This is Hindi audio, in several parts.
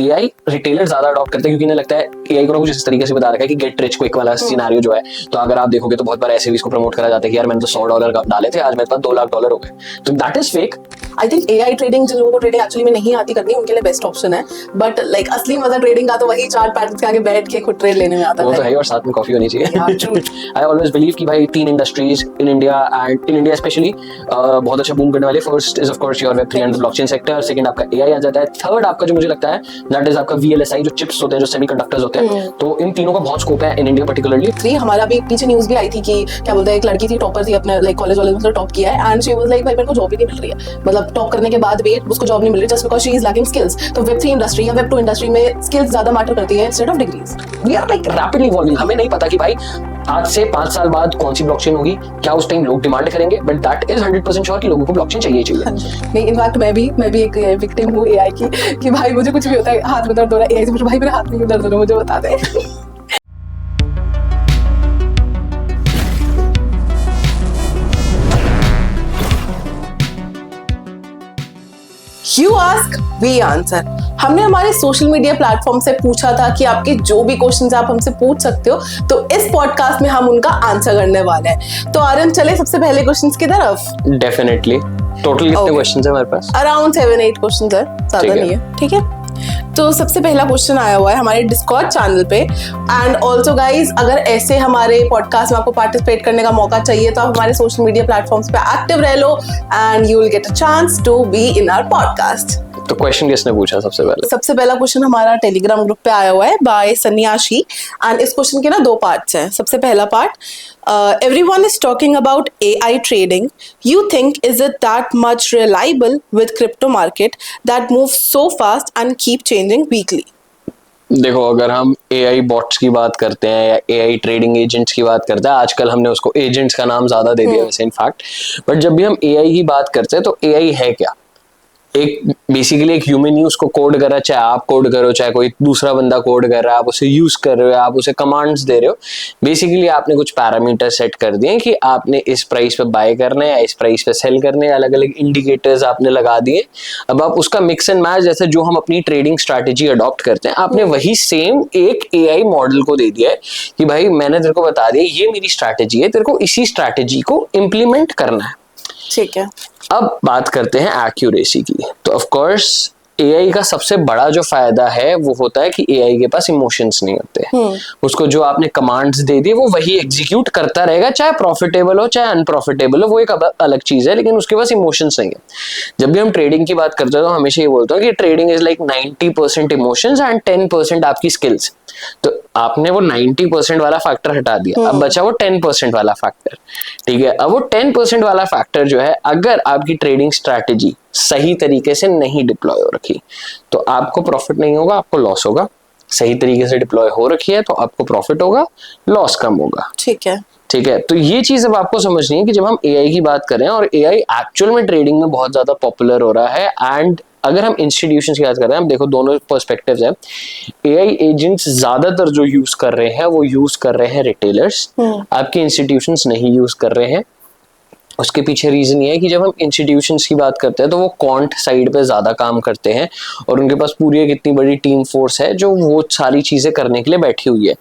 एआई रिटेलर ज्यादा अडॉप्ट करते हैं क्योंकि इन्हें लगता है एआई को ना कुछ इस तरीके से बता रखा है कि गेट रिच क्विक वाला सिनारियो जो है। तो अगर आप देखोगे तो बहुत बार ऐसे भी इसको प्रमोट करा जाता है कि यार मैंने तो $100 डाले थे, आज मेरे पास $2 लाख हो गए। तो that is fake. I think AI trading जिन लोगों को ट्रेडिंग एक्चुअली में नहीं आती करनी उनके लिए बेस्ट ऑप्शन है, बट लाइक असली मजा ट्रेडिंग का तो वही चार्ट पैटर्न के आगे बैठ के खुद ट्रेड लेने में आता है। वो तो है, और साथ में कॉफी होनी चाहिए। आई ऑलवेज बिलीव कि भाई 3 industries in India and in India specially बहुत अच्छा बूम करने वाले। First is of course your Web3 and blockchain sector, second आपका एआई आ जाता है, थर्ड आपका जो मुझे लगता है दैट इज आपका VLSI जो चिप्स होते हैं, जो सेमीकंडक्टर्स होते हैं। तो इन तीनों का बहुत स्कोप है इन इंडिया पर्टिकुलरली। हमारा भी पीछे न्यूज भी आई थी कि क्या बोलते हैं एक लड़की थी, टॉपर थी, अपने लाइक कॉलेज वाले में टॉप किया है एंड शी वाज लाइक भाई मेरे को जॉब ही नहीं मिल रही है, मतलब टॉप करने के बाद भी उसको जॉब नहीं मिल रही just because she is lacking skills. तो Web3 इंडस्ट्री या Web2 इंडस्ट्री में स्किल्स ज्यादा मैटर करती है instead of degrees. We are like rapidly evolving. हमें नहीं पता कि भाई आज से 5 साल बाद कौन सी ब्लॉकचेन होगी, क्या उस टाइम लोग डिमांड करेंगे, बट दैट इज 100% श्योर कि लोगों को ब्लॉकचेन चाहिए नहीं, इनफैक्ट मैं भी एक विक्टिम हूँ एआई की कि भाई मुझे कुछ भी होता है, हाथ में दर्द हो रहा है, एआई से पूछो भाई मेरे हाथ में क्यों दर्द हो रहा है, मुझे बता दे। You ask, we answer। हमने हमारे सोशल मीडिया प्लेटफॉर्म से पूछा था कि आपके जो भी क्वेश्चंस आप हमसे पूछ सकते हो, तो इस पॉडकास्ट में हम उनका आंसर करने वाले हैं। तो आर्यन चले सबसे पहले क्वेश्चंस की तरफ। डेफिनेटली। टोटल कितने क्वेश्चंस हैं हमारे पास? अराउंड 7-8 क्वेश्चंस है, ज्यादा नहीं है। ठीक है, तो सबसे पहला क्वेश्चन आया हुआ है हमारे डिस्कॉर्ड चैनल पे। एंड ऑल्सो गाइज, अगर ऐसे हमारे पॉडकास्ट में आपको पार्टिसिपेट करने का मौका चाहिए तो आप हमारे सोशल मीडिया प्लेटफॉर्म्स पे एक्टिव रह लो and you will get a chance to be in our podcast. तो क्वेश्चन किसने पूछा सबसे पहले? सबसे पहला क्वेश्चन हमारा टेलीग्राम ग्रुप पे आया हुआ है बाय सन्यासी एंड इस क्वेश्चन के ना 2 पार्ट्स हैं। सबसे पहला part, everyone is talking about AI trading. You think is it that much reliable with crypto market that moves so fast and keep changing weekly? देखो, अगर हम AI बॉट्स की बात करते हैं या AI ट्रेडिंग एजेंट्स की बात करते हैं, आजकल हमने उसको एजेंट्स का नाम ज्यादा दे दिया वैसे इनफैक्ट, बट जब भी हम AI की बात करते हैं तो AI है क्या? एक बेसिकली एक ह्यूमन ही उसको कोड कर रहा है, चाहे आप कोड करो चाहे कोई दूसरा बंदा कोड कर रहा है, आप उसे यूज कर रहे हो, आप उसे कमांड्स दे रहे हो। बेसिकली आपने कुछ पैरामीटर सेट कर दिए कि आपने इस प्राइस पे बाय करना है या इस प्राइस पे सेल करने हैं, अलग अलग इंडिकेटर्स आपने लगा दिए। अब आप उसका मिक्स एंड मैच, जैसे जो हम अपनी ट्रेडिंग स्ट्रैटेजी अडॉप्ट करते हैं, आपने वही सेम एक AI मॉडल को दे दिया है कि भाई मैंने तेरे को बता दिया ये मेरी स्ट्रैटेजी है, तेरे को इसी स्ट्रैटेजी को इम्प्लीमेंट करना है। ठीक है, अब बात करते हैं एक्यूरेसी की। तो ऑफ कोर्स AI का सबसे बड़ा जो फायदा है वो होता है कि AI के पास इमोशंस नहीं होते। उसको जो आपने कमांड्स दे दी वो वही एग्जीक्यूट करता रहेगा, चाहे प्रॉफिटेबल हो चाहे अनप्रॉफिटेबल हो, वो एक अलग चीज है, लेकिन उसके पास इमोशंस नहीं है। जब भी हम ट्रेडिंग की बात करते हैं तो हमेशा ये बोलता हूँ कि trading is like 90% emotions and 10% आपकी स्किल्स। तो आपने वो 90% वाला फैक्टर हटा दिया, अब बचा वो 10% वाला फैक्टर। ठीक है, अब वो 10% वाला फैक्टर जो है, अगर आपकी ट्रेडिंग स्ट्रैटेजी सही तरीके से नहीं डिप्लॉय हो रखी तो आपको प्रॉफिट नहीं होगा, आपको लॉस होगा। सही तरीके से डिप्लॉय हो रखी है तो आपको प्रॉफिट होगा, लॉस कम होगा। ठीक है, ठीक है, तो ये चीज अब आपको समझनी है कि जब हम AI की बात करें, और AI एक्चुअल में ट्रेडिंग में बहुत ज्यादा पॉपुलर हो रहा है, एंड अगर हम इंस्टीट्यूशंस की बात कर रहे हैं, हम देखो दोनों पर्सपेक्टिव्स है। AI एजेंट्स ज्यादातर जो यूज कर रहे हैं वो यूज कर रहे हैं रिटेलर्स, आपके इंस्टीट्यूशंस नहीं यूज कर रहे हैं। उसके पीछे रीजन ये है कि जब हम इंस्टीट्यूशंस की बात करते हैं तो वो क्वांट साइड पे ज्यादा काम करते हैं और उनके पास पूरी एक इतनी बड़ी टीम फोर्स है जो वो सारी चीजें करने के लिए बैठी हुई है।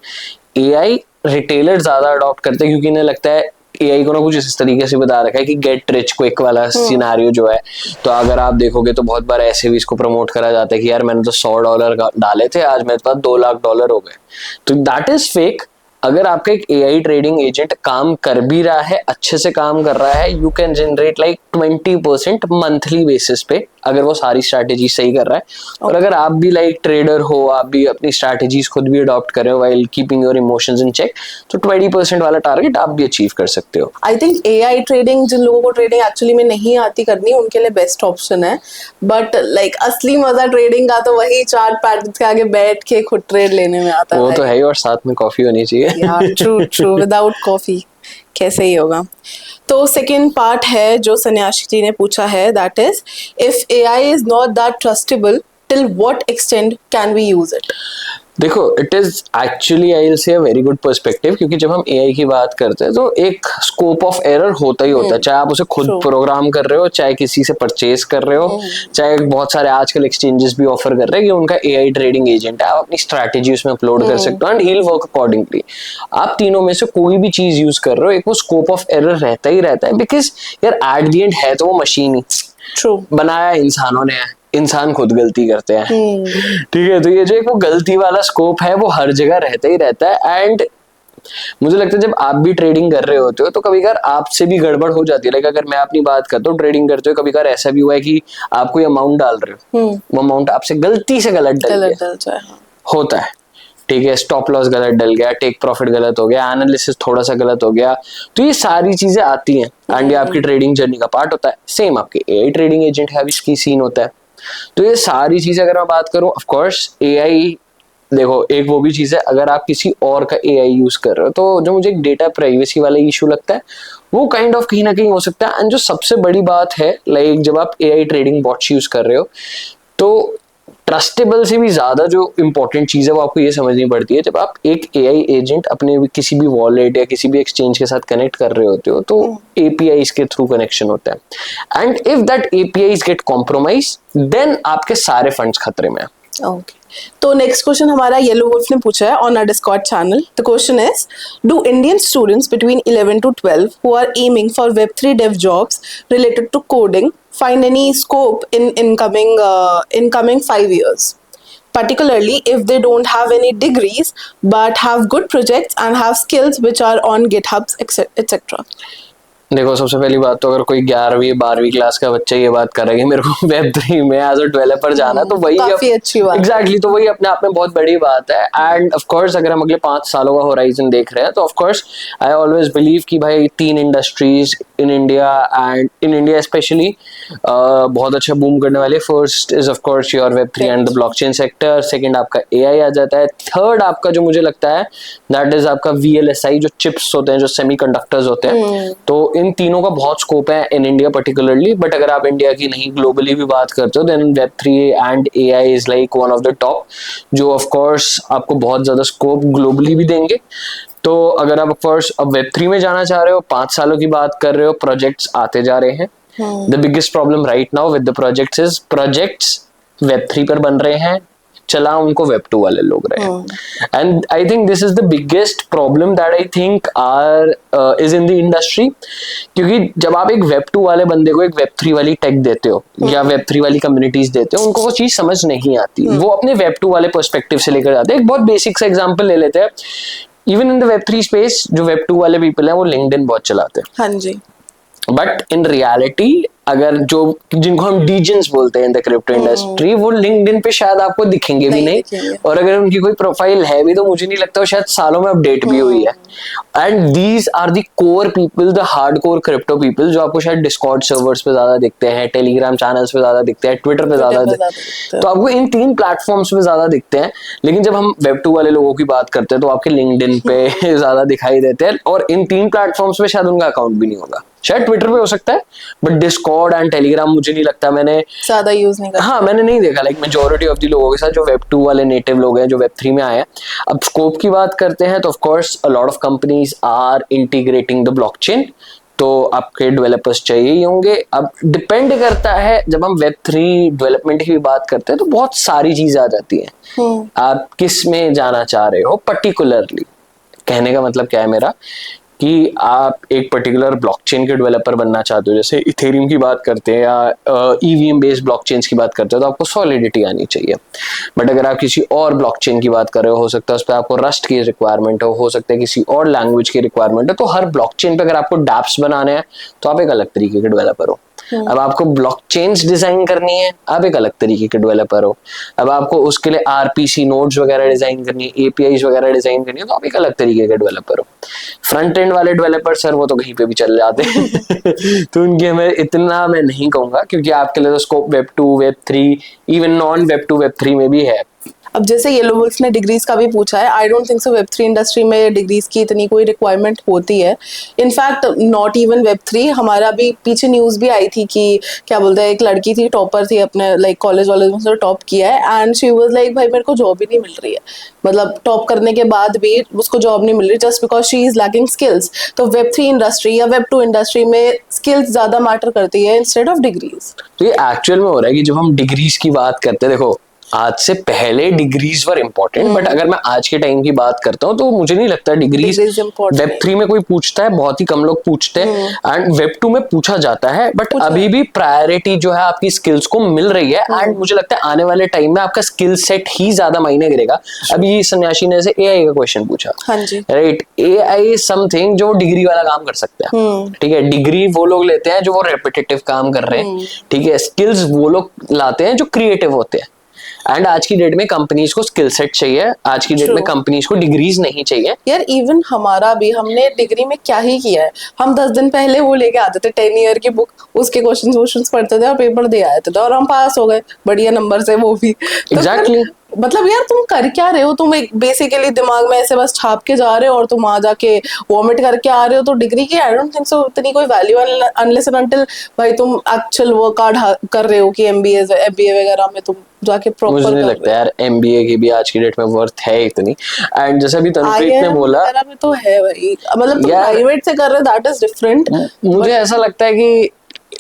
AI रिटेलर ज्यादा अडॉप्ट करते हैं क्योंकि इन्हें लगता है AI को ना कुछ इस तरीके से बता रखा है कि गेट रिच क्विक वाला सिनारियो जो है। तो अगर आप देखोगे तो बहुत बार ऐसे भी इसको प्रमोट करा जाता है कि यार मैंने तो $100 डाले थे, आज मेरे पास $2 लाख हो गए। तो दैट इज फेक। अगर आपका एक AI ट्रेडिंग एजेंट काम कर भी रहा है, अच्छे से काम कर रहा है, you can generate like 20% monthly basis पे, अगर वो सारी स्ट्रैटेजी सही कर रहा है। और अगर आप भी लाइक ट्रेडर हो, आप भी अपनी स्ट्रैटेजीज खुद भी अडॉप्ट कर रहे हो while keeping your emotions in check, तो 20% वाला टारगेट आप भी अचीव कर सकते हो। आई थिंक AI ट्रेडिंग जिन लोगों को ट्रेडिंग एक्चुअली में नहीं आती करनी उनके लिए बेस्ट ऑप्शन है, बट लाइक असली मजा ट्रेडिंग का तो वही चार्ट पैटर्न के आगे बैठ के खुद ट्रेड लेने में आता है। वो तो है ही, और साथ में कॉफी होनी चाहिए। ट्रू, विदाउट कॉफी कैसे ही होगा। तो सेकेंड पार्ट है जो सन्यासी जी ने पूछा है, that is if AI is not that trustable till what extent can we use it? देखो, it is actually I will say a very good perspective, क्योंकि जब हम एआई की बात करते हैं तो एक स्कोप ऑफ एरर होता ही होता है, चाहे आप उसे खुद प्रोग्राम कर रहे हो, चाहे किसी से परचेज कर रहे हो, चाहे बहुत सारे आजकल एक्सचेंजेस भी ऑफर कर रहे हैं कि उनका एआई ट्रेडिंग एजेंट है, आप अपनी स्ट्रैटेजी उसमें अपलोड कर सकते हो and he will work accordingly. आप तीनों में से कोई भी चीज यूज कर रहे हो, एक वो स्कोप ऑफ एरर रहता ही रहता है, बिकॉज यार एट द एंड है तो वो मशीन ही, बनाया इंसानों ने है, इंसान खुद गलती करते हैं, ठीक है। तो ये जो एक वो गलती वाला स्कोप है वो हर जगह रहता ही रहता है। एंड मुझे लगता है जब आप भी ट्रेडिंग कर रहे होते हो तो कभी कभार आपसे भी गड़बड़ हो जाती है। लाइक अगर मैं अपनी बात करता हूँ, ट्रेडिंग करते हो कभी कभार ऐसा भी हुआ है कि आप कोई अमाउंट डाल रहे हो, वो अमाउंट आपसे गलती से गलत डल गया, होता है, ठीक है। स्टॉप लॉस गलत डल गया, टेक प्रॉफिट गलत हो गया, एनालिसिस थोड़ा सा गलत हो गया, तो ये सारी चीजें आती हैं एंड ये आपकी ट्रेडिंग जर्नी का पार्ट होता है। सेम आपके एआई ट्रेडिंग एजेंट है, इसकी सीन होता है। तो ये सारी चीजें अगर मैं बात करूं, ऑफ कोर्स एआई, देखो एक वो भी चीज है, अगर आप किसी और का एआई यूज कर रहे हो तो जो मुझे एक डेटा प्राइवेसी वाला इशू लगता है वो काइंड ऑफ कहीं ना कहीं हो सकता है। एंड जो सबसे बड़ी बात है, लाइक जब आप एआई ट्रेडिंग बॉट्स यूज कर रहे हो तो ट्रस्टेबल से भी ज्यादा जो इंपॉर्टेंट चीज है वो आपको ये समझनी पड़ती है, जब आप एक एआई एजेंट अपने किसी भी वॉलेट या किसी भी एक्सचेंज के साथ कनेक्ट कर रहे होते हो तो एपीआईज के थ्रू कनेक्शन होता है, and if that APIs get compromise then आपके सारे फंड्स खतरे में है। ओके, तो नेक्स्ट क्वेश्चन हमारा येलो वुल्फ ने पूछा है on our Discord channel. The question is, do Indian students between 11 to 12 who are aiming for Web3 dev jobs related to coding find any scope in incoming 5 years, particularly if they don't have any degrees but have good projects and have skills which are on GitHub etc. देखो, सबसे पहली बात तो अगर कोई 11वीं 12वीं क्लास का बच्चा ये बात कर रहा है कि मेरे को Web3 में एज अ डेवलपर जाना, तो वही काफी अच्छी बात एग्जैक्टली तो वही अपने आप में बहुत बड़ी बात है। एंड ऑफ कोर्स अगर हम अगले 5 सालों का होराइजन देख रहे हैं तो of course I always believe कि भाई 3 industries in India and in India specially बहुत अच्छा बूम करने वाले। First is of course your Web3 and the blockchain sector, second आपका एआई आ जाता है, थर्ड आपका जो मुझे लगता है दैट इज आपका VLSI, जो चिप्स होते हैं, जो सेमीकंडक्टर्स होते हैं। तो इन तीनों का बहुत स्कोप है इन इंडिया पर्टिकुलरली, बट अगर आप इंडिया की नहीं ग्लोबली भी बात करते हो then Web3 and AI is like one of the top, जो ऑफ कोर्स आपको बहुत ज्यादा स्कोप ग्लोबली भी देंगे। तो अगर आप फर्स्ट अब Web3 में जाना चाह रहे हो, 5 सालों की बात कर रहे हो, प्रोजेक्ट्स आते जा रहे हैं। The biggest problem right now with the projects is projects Web3 पर बन रहे हैं, चला उनको Web2 वाले लोग रहे हैं। And I think this is the biggest problem that I think are is in the industry, क्योंकि जब आप एक Web2 वाले बंदे को एक Web3 वाली टेक देते हो या Web3 वाली कम्युनिटीज देते हो, उनको वो चीज समझ नहीं आती, वो अपने Web2 वाले पर्सपेक्टिव से लेकर जाते हैं। एक बहुत बेसिक सा एग्जांपल ले लेते हैं, even in the Web3 space जो Web2 वाले पीपल हैं वो लिंक्डइन बहुत चलाते हैं। हाँ जी, बट इन रियलिटी अगर जो जिनको हम डीजेंस बोलते हैं इन द क्रिप्टो इंडस्ट्री, वो लिंक्डइन पे शायद आपको दिखेंगे भी नहीं, और अगर उनकी कोई प्रोफाइल है भी तो मुझे नहीं लगता वो शायद सालों में अपडेट भी हुई है। And these are the core people, the hardcore crypto people, जो आपको शायद डिस्कॉर्ड सर्वर्स पे ज्यादा दिखते हैं, टेलीग्राम चैनल्स पे ज्यादा दिखते हैं, ट्विटर पे ज्यादा दिखते हैं, तो आपको इन 3 प्लेटफॉर्म्स पे ज्यादा दिखते हैं। लेकिन जब हम Web2 वाले लोगों की बात करते हैं तो आपके लिंक्डइन पे ज्यादा दिखाई देते हैं, और इन 3 प्लेटफॉर्म्स पे शायद उनका अकाउंट भी नहीं होगा, शायद ट्विटर पे हो सकता है, बट डिस्कॉर्ड एंड टेलीग्राम मुझे नहीं लगता, मैंने ज्यादा यूज नहीं करता। हाँ, मैंने नहीं देखा। लाइक मेजॉरिटी ऑफ द लोगों के साथ जो Web2 वाले नेटिव लोग हैं, जो Web3 में आए हैं। अब स्कोप की बात करते हैं तो of course a lot of companies are integrating the blockchain, तो आपके डेवलपर्स चाहिए ही होंगे। अब डिपेंड करता है, जब हम Web3 डेवलपमेंट की बात करते हैं तो बहुत सारी चीज आ जाती है, आप किस में जाना चाह रहे हो पर्टिकुलरली। कहने का मतलब क्या है मेरा, कि आप एक पर्टिकुलर ब्लॉकचेन के डेवलपर बनना चाहते हो, जैसे इथेरियम की बात करते हैं या ईवीएम बेस्ड ब्लॉकचेन्स की बात करते हो, तो आपको सॉलिडिटी आनी चाहिए। बट अगर आप किसी और ब्लॉकचेन की बात कर रहे हो सकता है उस पर आपको रस्ट की रिक्वायरमेंट हो सकता है किसी और लैंग्वेज की रिक्वायरमेंट है। तो हर ब्लॉकचेन पे अगर आपको डैप्स बनाने हैं तो आप एक अलग तरीके के डेवलपर हो। अब आपको ब्लॉकचेन्स डिजाइन करनी है, आप एक अलग तरीके के डेवलपर हो। अब आपको उसके लिए आरपीसी नोड्स वगैरह डिजाइन करनी है, एपीआईज वगैरह डिजाइन करनी है, तो आप एक अलग तरीके के डेवलपर हो। फ्रंट एंड वाले डेवलपर सर वो तो कहीं पे भी चल जाते हैं तो उनके मैं इतना मैं नहीं कहूंगा, क्योंकि आपके लिए तो scope Web2 Web3 even non Web2 Web3 में भी है। अब जैसे येलो वुल्फ ने डिग्रीज का भी पूछा है, I don't think so Web3 industry में डिग्रीज की इतनी कोई रिक्वायरमेंट होती है। इनफैक्ट नॉट इवन वेब3, हमारा भी पीछे न्यूज भी आई थी कि क्या बोलते हैं, एक लड़की थी, टॉपर थी अपने लाइक कॉलेज वॉलेज में से टॉप किया है, एंड शी वाज लाइक भाई मेरे को जॉब ही नहीं मिल रही है, मतलब टॉप करने के बाद भी उसको जॉब नहीं मिल रही just because she is lacking skills. तो वेब3 इंडस्ट्री या वेब2 इंडस्ट्री में स्किल्स ज्यादा मैटर करती है इंस्टेड ऑफ डिग्रीज। तो ये एक्चुअल में हो रहा है कि जब हम डिग्रीज की बात करते हैं, देखो आज से पहले डिग्रीज वर इम्पोर्टेंट, बट अगर मैं आज के टाइम की बात करता हूँ तो मुझे नहीं लगता डिग्रीज वेब 3 में कोई पूछता है, बहुत ही कम लोग पूछते हैं, एंड वेब 2 में पूछा जाता है, बट अभी भी प्रायोरिटी जो है आपकी स्किल्स को मिल रही है, एंड मुझे लगता है आने वाले टाइम में आपका स्किल सेट ही ज्यादा मायने करेगा। अभी सन्यासी ने से एआई का क्वेश्चन पूछा, राइट, एआई इज समथिंग जो डिग्री वाला काम कर सकता है, ठीक है, डिग्री वो लोग लेते हैं जो वो रेपिटेटिव काम कर रहे हैं, ठीक है, स्किल्स वो लोग लाते हैं जो क्रिएटिव होते हैं। एंड आज की डेट में कंपनीज को स्किल सेट चाहिए, आज की डेट में कंपनीज को डिग्रीज नहीं चाहिए। यार इवन हमारा भी, हमने डिग्री में क्या ही किया है, हम 10 दिन पहले वो लेके आते थे 10 ईयर की बुक, उसके क्वेश्चन पढ़ते थे और पेपर दे आते थे और हम पास हो गए बढ़िया नंबर से, वो भी एग्जैक्टली। मतलब यार तुम कर क्या रहे हो, तुम एक बेसिकली दिमाग में ऐसे बस छाप के जा रहे हो और तुम आ जाके वॉमिट करके आ रहे हो, तो डिग्री की आई डोंट थिंक सो इतनी कोई वैल्यू अनलेस एंड अनटिल भाई तुम एक्चुअल वर्क हार्ड कर रहे हो कि एमबीए वगैरह में तुम जाके प्रॉपर। मुझे नहीं लगता यार एमबीए की भी आज की डेट में वर्थ है इतनी, एंड जैसे अभी तनुप्रीत ने बोला में तो है भाई, मतलब तुम प्राइवेट से कर रहे हो दैट इज डिफरेंट। मुझे ऐसा लगता है कि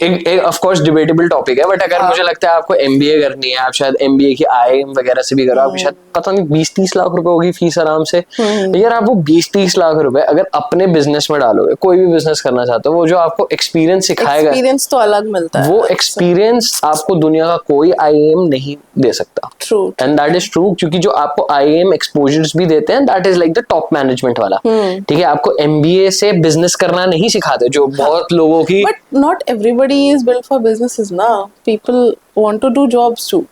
एक ऑफ कोर्स डिबेटेबल टॉपिक है, बट अगर मुझे लगता है आपको एमबीए करनी है, आप शायद एमबीए की आईआईएम वगैरह से भी करो, आप शायद पता नहीं 20-30 लाख रुपए होगी फीस आराम से, यार आप वो 20-30 लाख रुपए अगर अपने बिजनेस में डालोगे, कोई भी बिजनेस करना चाहते हो, वो जो आपको एक्सपीरियंस सिखाएगा, एक्सपीरियंस तो अलग मिलता है, वो एक्सपीरियंस आपको दुनिया का कोई आईआईएम नहीं दे सकता। True, and that is true, क्योंकि जो आपको आईआईएम एक्सपोजर्स भी देते हैं that is like the top management वाला, ठीक है, आपको एमबीए से बिजनेस करना नहीं सिखाते, जो बहुत लोगों की। But not everybody is built for businesses now, people want to do jobs too.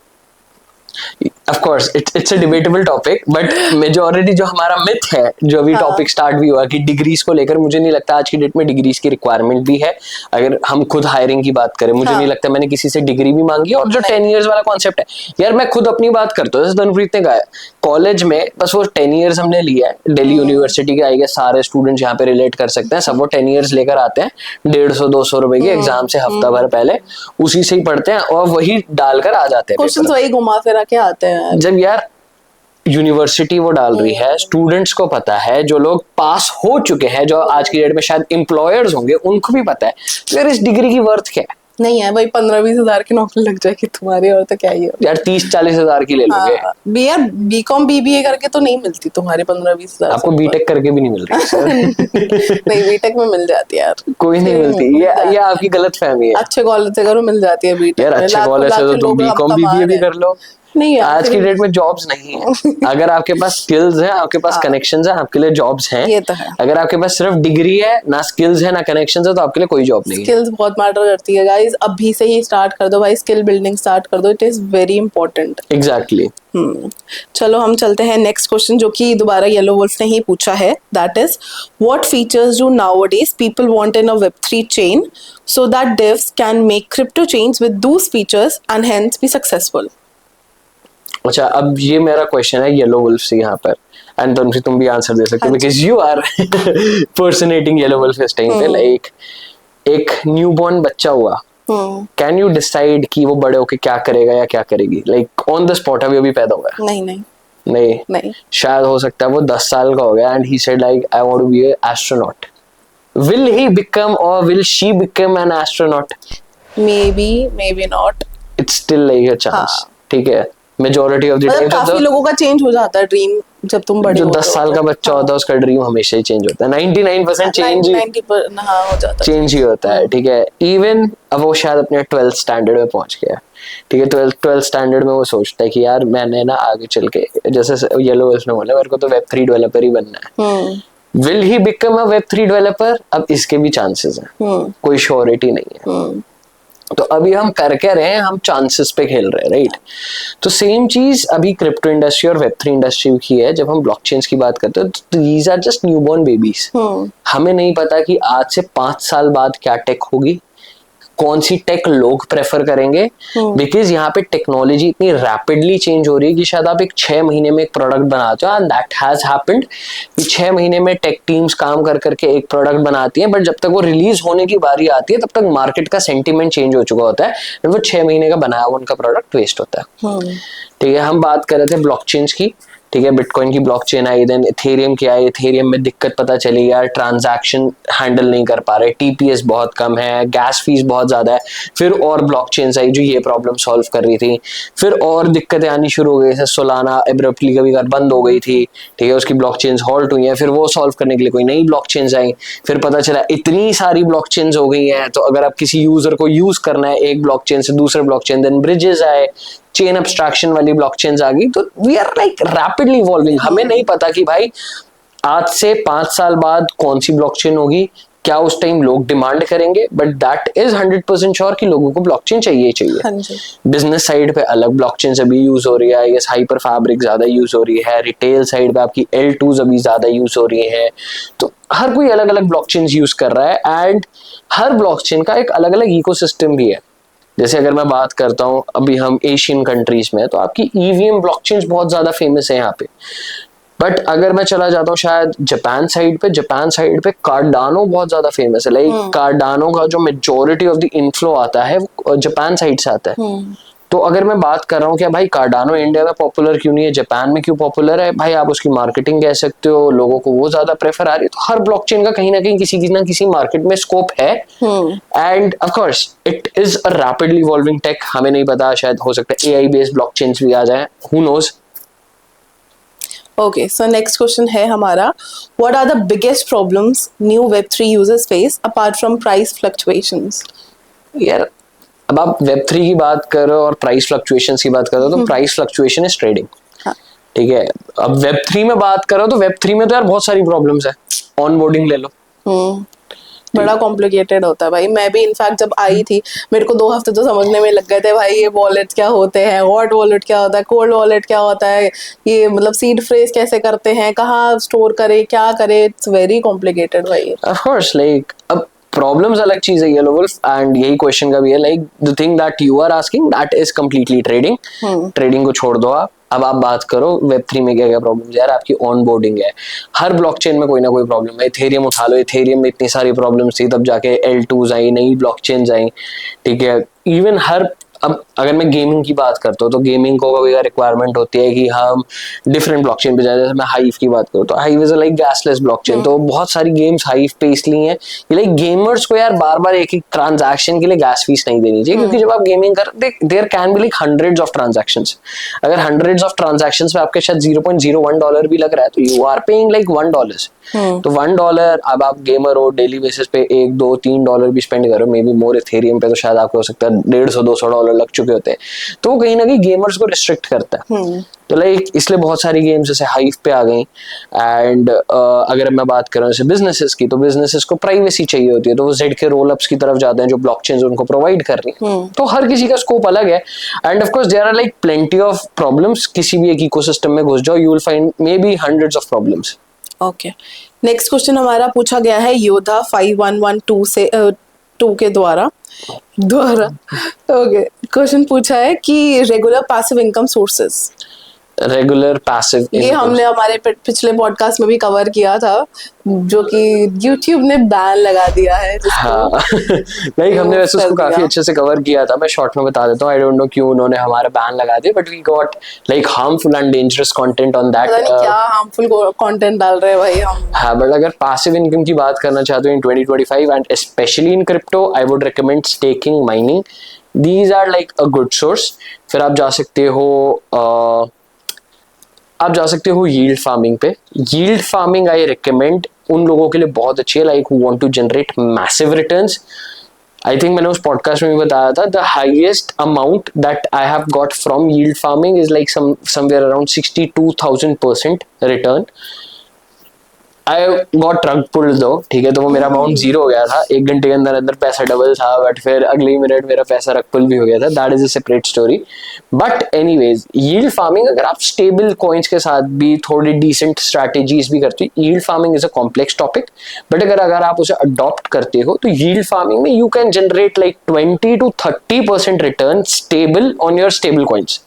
Of course, it's a debatable topic, but majority जो हमारा myth है, जो अभी टॉपिक स्टार्ट भी हुआ कि डिग्रीज को लेकर, मुझे नहीं लगता आज की डेट में डिग्रीज की रिक्वायरमेंट भी है। अगर हम खुद हायरिंग की बात करें, मुझे नहीं लगता मैंने किसी से डिग्री भी मांगी, और जो 10 इयर्स वाला कॉन्सेप्ट है, यार मैं खुद अपनी बात करता हूँ, जैसे तनुप्रीत ने कहा है, कॉलेज में बस वो 10 इयर्स हमने लिया है, दिल्ली यूनिवर्सिटी के आएंगे सारे स्टूडेंट्स यहाँ पे रिलेट कर सकते हैं, सब वो 10 इयर्स लेकर आते हैं 150-200 रुपए के एग्जाम से हफ्ता भर पहले, उसी से ही पढ़ते हैं और वही डालकर आ जाते हैं, क्वेश्चंस वही घुमा फिरा के आते हैं। जब यार यूनिवर्सिटी वो डाल रही है, स्टूडेंट्स को पता है, जो लोग पास हो चुके हैं, जो आज की डेट में शायद एम्प्लॉयर्स होंगे, उनको भी पता है, फिर इस डिग्री की वर्थ क्या है? नहीं है भाई, 15-20 हजार की नौकरी लग जाएगी तुम्हारी, और तो क्या ही है यार, 30-40 हजार की ले लोगे। यार बीकॉम बीबीए करके तो नहीं मिलती तुम्हारे 15-20 हजार, आपको बीटेक करके भी नहीं मिल रही। नहीं बीटेक में मिल जाती है यार, कोई नहीं मिलती, ये आपकी गलत फहमी है। अच्छे कॉलेज से करो मिल जाती है बीटेक, यार अच्छे कॉलेज से तो तुम बीकॉम बीबीए भी कर लो। नहीं आज की डेट में जॉब्स नहीं है, अगर आपके पास स्किल्स हैं, आपके पास कनेक्शंस हैं, आपके लिए जॉब्स हैं। ये तो है। अगर आपके पास सिर्फ डिग्री है, ना स्किल्स है ना कनेक्शंस है, तो आपके लिए कोई जॉब नहीं है। स्किल्स बहुत मैटर करती है गाइस, अभी से ही स्टार्ट कर दो भाई, स्किल बिल्डिंग स्टार्ट कर दो, it is very important. Exactly. चलो हम चलते हैं नेक्स्ट क्वेश्चन, जो कि दोबारा येलो वुल्फ ने ही पूछा है, that is what features do nowadays people want in a Web3 chain so that devs can make crypto chains with those features and hence be successful. अच्छा, अब ये मेरा क्वेश्चन है येलो वुल्फ से यहाँ पर, एंड तुम भी आंसर दे सकते हो because you are personating yellow wolf इस टाइम पे। लाइक एक न्यूबॉर्न बच्चा हुआ, कैन यू डिसाइड कि वो बड़े होके क्या करेगा या क्या करेगी? लाइक ऑन द स्पॉट, अभी अभी पैदा हुआ है। नहीं, शायद हो सकता है वो 10 साल का हो गया and he said like I want to be an astronaut. Will he become or will she become an astronaut? maybe not, it's still like a chance, ठीक है। मेजॉरिटी ऑफ द टाइम काफी लोगों का चेंज हो जाता है ड्रीम जब तुम बड़े जो होते हो। 10 साल का बच्चा होता है उसका ड्रीम हमेशा ही चेंज होता है, 99% चेंज हो जाता है, चेंज ही होता है, ठीक है। इवन अब वो शायद अपने 12th स्टैंडर्ड में पहुंच गया, ठीक है, 12th स्टैंडर्ड में वो सोचता है कि यार मैंने ना आगे चल के, जैसे येलो वुल्फ ने बोला, मेरे को तो वेब3 डेवलपर ही बनना है। Will he become a Web3 developer? अब इसके भी चांसेस हैं, कोई श्योरिटी नहीं है। तो अभी हम कर क्या रहे हैं, हम चांसेस पे खेल रहे हैं, राइट। तो सेम चीज अभी क्रिप्टो इंडस्ट्री और वेब3 इंडस्ट्री की है। जब हम ब्लॉकचेन्स की बात करते हैं तो these are just newborn babies. हमें नहीं पता कि आज से 5 साल बाद क्या टेक होगी, कौन सी टेक लोग प्रेफर करेंगे, बिकॉज यहाँ पे टेक्नोलॉजी इतनी रैपिडली चेंज हो रही है कि शायद आप एक 6 महीने में एक प्रोडक्ट बनाते हो, एंड दैट हैज हैपेंड कि 6 महीने में टेक टीम्स काम कर करके एक प्रोडक्ट बनाती हैं, बट जब तक वो रिलीज होने की बारी आती है तब तक मार्केट का सेंटीमेंट चेंज हो चुका होता है, और वो 6 महीने का बनाया हुआ उनका प्रोडक्ट वेस्ट होता है। ठीक है, हम बात कर रहे थे ब्लॉकचेन्स की। ठीक है, बिटकॉइन की ब्लॉकचेन आई, देन इथेरियम की आई। इथेरियम में दिक्कत पता चली यार, ट्रांजैक्शन हैंडल नहीं कर पा रहे, टीपीएस बहुत कम है, गैस फीस बहुत ज्यादा है। फिर और ब्लॉकचेन्स आई जो ये प्रॉब्लम सॉल्व कर रही थी। फिर और दिक्कतें आनी शुरू हो गई, जैसे सोलाना एब्रप्टली कभी बंद हो गई थी। ठीक है, उसकी ब्लॉकचेन्स हॉल्ट हुई हैं, फिर वो सॉल्व करने के लिए कोई नई ब्लॉकचेन्स आई। फिर पता चला इतनी सारी ब्लॉकचेन्स हो गई हैं, तो अगर आप किसी यूजर को यूज करना है एक ब्लॉकचेन से दूसरे ब्लॉकचेन, देन ब्रिजेस आए, चेन एब्स्ट्रैक्शन वाली ब्लॉकचेन्स आ गई। तो we are like rapidly evolving. हमें नहीं पता कि भाई आज से 5 साल बाद कौन सी ब्लॉकचेन होगी, क्या उस टाइम लोग डिमांड करेंगे, बट दैट इज 100% श्योर कि लोगों को ब्लॉकचेन चाहिए ही चाहिए। बिजनेस साइड पे अलग ब्लॉकचेन अभी यूज हो रही है, हाइपर फैब्रिक ज्यादा यूज हो रही है, रिटेल साइड पे आपकी L2s अभी ज्यादा यूज हो रही है। तो हर कोई अलग अलग ब्लॉकचेन यूज कर रहा है, एंड हर ब्लॉकचेन का एक अलग अलग इकोसिस्टम भी है। जैसे अगर मैं बात करता हूँ अभी हम एशियन कंट्रीज में, तो आपकी ईवीएम ब्लॉकचेन्स बहुत ज्यादा फेमस है यहाँ पे। बट अगर मैं चला जाता हूँ शायद जापान साइड पे कार्डानो बहुत ज्यादा फेमस है। लाइक कार्डानो का जो मेजोरिटी ऑफ द इनफ्लो आता है वो जापान साइड से आता है। तो अगर मैं बात कर रहा हूँ कि भाई कार्डानो इंडिया में पॉपुलर क्यों नहीं है, जापान में क्यों पॉपुलर है, भाई आप उसकी मार्केटिंग कह सकते हो, लोगों को वो ज्यादा प्रेफर आ रही है। तो हर ब्लॉकचेन का कहीं ना कहीं किसी ना किसी मार्केट में स्कोप है, and of course it is a rapidly evolving tech. हमें नहीं पता, शायद हो सकता है एआई बेस्ड ब्लॉकचेन्स भी आ जाए, who knows. Okay, so next question है हमारा, what are the biggest problems new Web3 users face apart from price fluctuations? यार अब आप Web3 की बात करो और प्राइस फ्लक्चुएशंस की बात करो, तो प्राइस फ्लक्चुएशन इज ट्रेडिंग। ठीक है, अब Web3 में बात करो तो Web3 में तो यार बहुत सारी प्रॉब्लम्स है। ऑनबोर्डिंग ले लो, बड़ा कॉम्प्लिकेटेड होता है भाई। मैं भी इनफैक्ट जब आई थी, मेरे को 2 हफ्ते तो समझने में लग गए थे भाई, ये वॉलेट क्या होते हैं, हॉट वॉलेट क्या होता है, कोल्ड वॉलेट क्या होता है, ये मतलब सीड फ्रेज कैसे करते हैं, कहाँ स्टोर करे, क्या करे, इट्स वेरी कॉम्प्लिकेटेड भाई। ऑफ कोर्स, लाइक अब प्रॉब्लम्स अलग चीज है येलो वुल्फ, एंड यही क्वेश्चन का भी है। Like the thing that you are asking that is completely trading. Trading को छोड़ दो आप, अब आप बात करो Web3 में क्या क्या प्रॉब्लम्स। यार आपकी ऑनबोर्डिंग है, हर ब्लॉकचेन में कोई ना कोई प्रॉब्लम है। इथेरियम उठा लो, इथेरियम में इतनी सारी प्रॉब्लम्स थी, तब जाके L2s आई, नई ब्लॉकचेन्स आई। ठीक है, इवन हर अब अगर मैं गेमिंग की बात करता हूँ तो गेमिंग को कभी रिक्वायरमेंट होती है कि हम डिफरेंट ब्लॉकचेन पे जाए। जैसे मैं हाइव की बात करूँ तो हाइव इज लाइक गैसलेस ब्लॉकचेन, तो बहुत सारी गेम्स हाइव पे इसलिए हैं कि लाइक गेमर्स को यार बार बार एक एक ट्रांजैक्शन के लिए गैस फीस नहीं देनी चाहिए, क्योंकि जब आप गेमिंग कर there can be like hundreds of transactions. अगर हंड्रेड्स ऑफ ट्रांजैक्शंस पे आपके शायद $0.01 भी लग रहा है, तो यू आर पेइंग लाइक $1। तो $1, अब आप गेमर हो, डेली बेसिस पे $1, $2, $3 भी स्पेंड करो, मे बी मोर। इथेरियम पे तो शायद आपको हो सकता है $150-200 लग चुके होते हैं, तो कहीं ना कहीं गेमर्स को रिस्ट्रिक्ट करता है। तो लाइक इसलिए बहुत सारी गेम्स जैसे हाइव पे आ गई। एंड अगर मैं बात करूं जैसे बिजनेसेस की, तो बिजनेसेस को प्राइवेसी चाहिए होती है, तो वो जेड के रोल अप्स की तरफ जाते हैं जो ब्लॉकचेन्स उनको प्रोवाइड कर रही है। तो हर किसी का स्कोप अलग है, and of course there are like plenty of problems. किसी भी एक इकोसिस्टम में घुस जाओ, you will find maybe hundreds of problems. Okay, next question हमारा पूछा गया है योधा 5112 से 2 के द्वारा। ओके, क्वेश्चन पूछा है कि regular passive income sources. Regular passive, ये हमने हमारे पिछले पॉडकास्ट में भी कवर किया था, जो कि YouTube ने बैन लगा दिया है जिसको। हाँ लाइक हमने वैसे उसको काफी अच्छे से कवर किया था। मैं शॉर्ट में बता देता हूँ, आई डोंट नो क्यों उन्होंने हमारा बैन लगा दिया, but we got like harmful and dangerous content on that. पता नहीं क्या हार्मफुल कंटेंट डाल रहे हैं भाई हम। हाँ, बट अगर पैसिव इनकम की बात करना चाहते हो in 2025 and specially in crypto, I would recommend staking, mining. These are like a good source. फिर आप जा सकते हो यील्ड फार्मिंग पे। यील्ड फार्मिंग आई रिकमेंड उन लोगों के लिए बहुत अच्छी है like who want to generate massive returns. I think मैंने उस पॉडकास्ट में भी बताया था, the highest amount that I have got from yield farming is like somewhere around 62,000% return. I got truck pulled दो, ठीक है, तो वो मेरा अमाउंट 0 हो गया था, 1 घंटे के अंदर अंदर पैसा डबल था, बट फिर अगले मिनट मेरा पैसा रक पुल भी हो गया था. That is a separate story. But anyways, yield farming अगर आप स्टेबल कॉइन्स के साथ भी थोड़ी डिसेंट स्ट्रैटेजीज भी करते हो, yield farming is a complex topic, but अगर आप उसे अडॉप्ट करते हो तो यील्ड फार्मिंग में you can generate like 20 to 30% return stable on your stable coins.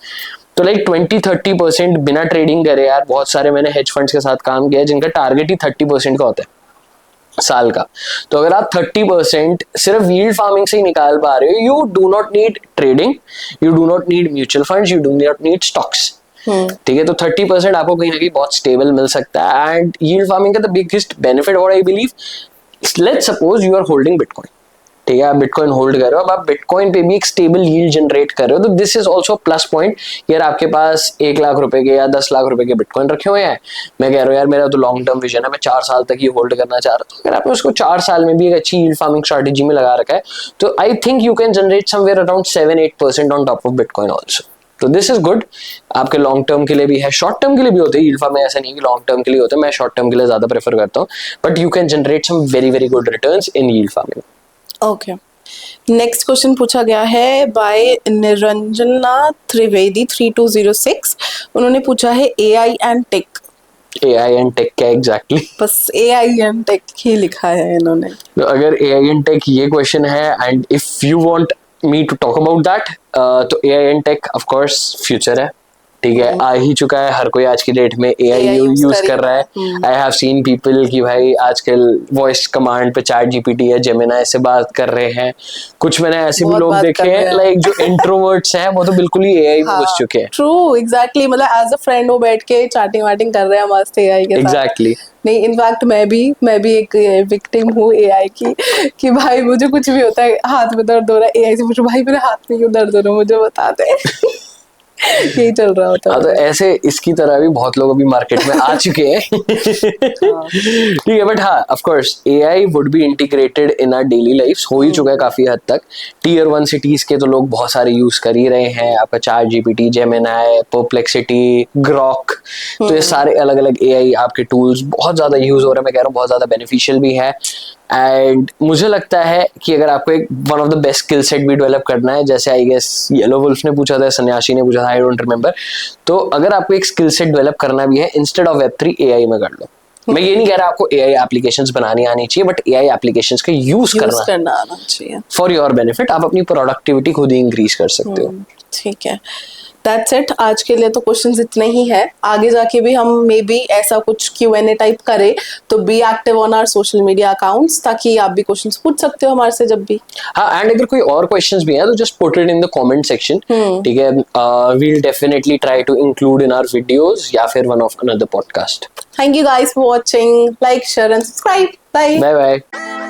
तो लाइक 20-30% बिना ट्रेडिंग करे यार, बहुत सारे मैंने हेज फंड्स के साथ काम किया है जिनका टारगेट ही 30% का होता है साल का. तो अगर आप 30% सिर्फ यील्ड फार्मिंग से ही निकाल पा रहे हो, you do not need trading, you do not need mutual funds, you do not need stocks. ठीक है, तो 30% आपको कहीं ना कहीं बहुत स्टेबल मिल सकता है. एंड यील्ड फार्मिंग का the biggest benefit what I believe, let's suppose you are holding bitcoin, ठीक है, आप बिटकॉइन होल्ड कर रहे हो, अब आप बिटकॉइन पे भी एक स्टेबल यील्ड जनरेट कर रहे हो, तो this is also plus point. यार आपके पास 1 लाख रुपए के या 10 लाख रुपए के बिटकॉइन रखे हुए हैं, मैं कह रहा हूँ यार मेरा तो लॉन्ग टर्म विजन है, मैं 4 साल तक ये होल्ड करना चाह रहा हूँ. अगर आपने उसको 4 साल में भी एक अच्छी यील्ड फार्मिंग स्ट्रेटेजी में लगा रखा है, तो I think you can generate somewhere around 7-8% on top of bitcoin also. तो दिस इज गुड. आपके लॉन्ग टर्म के लिए भी है, शॉर्ट टर्म के लिए भी होते हैं यील्ड फार्मिंग, ऐसा नहीं कि लॉन्ग टर्म के लिए होता है, मैं शॉर्ट टर्म के लिए ज्यादा प्रेफर करता हूँ, but you can generate some very very good returns in yield farming. Okay, next question पूछा गया है बाय निरंजना त्रिवेदी 3206. उन्होंने पूछा है AI and tech. AI and tech क्या एग्जैक्टली? बस एआई एंड टेक ही लिखा है इन्होंने. तो अगर एआई एंड टेक ये क्वेश्चन है, and if you want me to talk about that, तो AI and tech of course future है, ठीक है, आ ही चुका है. हर कोई आज की डेट में एआई यूज कर रहा है. आई हैव सीन पीपल कि भाई आजकल वॉइस कमांड पे चैट जीपीटी या जेमिनाई से बात कर रहे हैं. कुछ मैंने ऐसे भी लोग देखे हैं लाइक जो इंट्रोवर्ट्स हैं, वो तो बिल्कुल ही एआई में घुस चुके हैं. ट्रू, एग्जैक्टली, मतलब एज अ फ्रेंड वो बैठ के चैटिंग वाटिंग कर रहे हैं मस्त एआई के साथ. एग्जैक्टली. नहीं, इनफैक्ट मैं भी एक विक्टिम हूँ एआई की, कि भाई मुझे कुछ भी होता है, हाथ में दर्द हो रहा है, एआई से पूछो भाई मेरे हाथ में क्यों दर्द हो रहा है, मुझे बता दे. यही चल रहा होता है. तो ऐसे इसकी तरह भी बहुत लोग अभी मार्केट में आ चुके हैं. ठीक है, बट हाँ of course AI would be integrated in our daily lifes, हो ही चुका है काफी हद तक. टियर 1 सिटीज के तो लोग बहुत सारे यूज कर ही रहे हैं. आपका chat GPT, Gemini, perplexity, Grok, तो ये सारे अलग अलग एआई आपके टूल्स बहुत ज्यादा यूज हो रहे हैं. मैं कह रहा हूँ बहुत ज्यादा बेनिफिशियल भी है. एंड मुझे लगता है कि अगर आपको एक one of the best skill set भी डेवलप करना है, जैसे आई गेस येलो वुल्फ ने पूछा था, सन्यासी ने पूछा था, आई डोंट रिमेंबर, तो अगर आपको एक स्किल सेट डेवलप करना भी है, इंस्टेड ऑफ वेब3 एआई में कर लो. मैं ये नहीं कह रहा आपको एआई एप्लीकेशंस बनानी आनी चाहिए, बट एआई एप्लीकेशंस का यूज करना आना चाहिए फॉर योर बेनिफिट. आप अपनी प्रोडक्टिविटी खुद ही इंक्रीज कर सकते हो. ठीक है, दैट्स इट. आज के लिए तो क्वेश्चंस इतने ही है. आगे जाके भी हम मे बी ऐसा कुछ Q&A टाइप करें, तो be active on our social media accounts, ताकि आप भी क्वेश्चंस पूछ सकते हो हमारे से जब भी. हाँ, एंड अगर कोई और क्वेश्चंस भी हैं तो just put it in the comment section, ठीक है. We will definitely try to include in our videos या फिर one of another podcast. Thank you guys for watching. Like, share and subscribe. Bye bye.